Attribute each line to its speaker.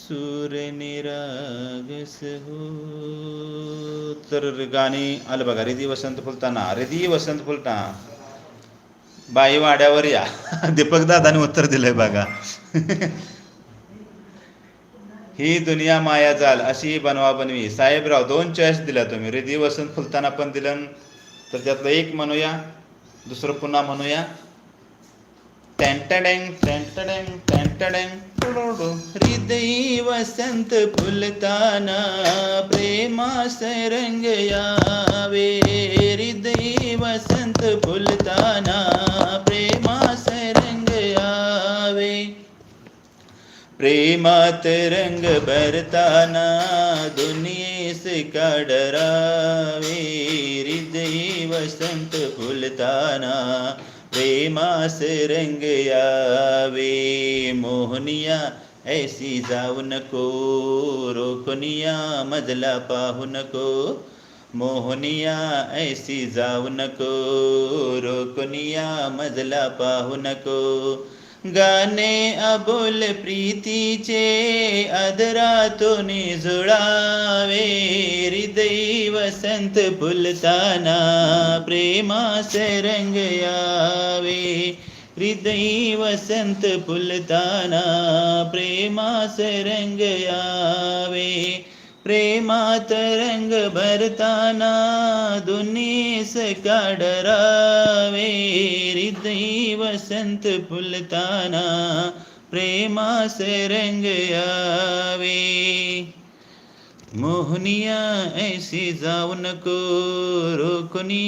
Speaker 1: सूर निरागस हो. तर गाणी आलं बघा. रिदी वसंत फुलताना, रिदी वसंत फुलताना, बाई वाड्यावर या. दीपक दादाने उत्तर दिलंय बघा. ही दुनिया माया जाल अशी बनवा बनवी. साहेबराव 2 चॉईस दिल्या तुम्ही. रिदी वसंत फुलताना पण दिलं, तर त्यातलं एक म्हणूया, दुसरं पुन्हा म्हणूया. टँटडँग टँटडँग टँटडँग. हृदय वसंत फुलताना प्रेमास रंग यावे. हृदय वसंत फुलताना प्रेमास रंग यावे. प्रेमात रंग भरताना दुनियेस का डरावे. हृदय वसंत फुलताना प्रेमास रंग यावे. मोहनिया ऐसी जाऊ नको, रोखनिया मजला पाहू नको. मोहनिया ऐसी जाऊ नको, रोखनिया मजला पाहू नको. गाणे अबोल प्रीतीचे अधरातून जुळावे. हृदय वसंत फुलताना प्रेमास रंग यावे. हृदय वसंत फुलताना प्रेमास रंग यावे. प्रेमात रंग भरताना दुनियेस का डरावे. हृदय वसंत फुलताना प्रेमास रंग यावे. मोहनिया ऐसी जाऊ नको, रोखनिया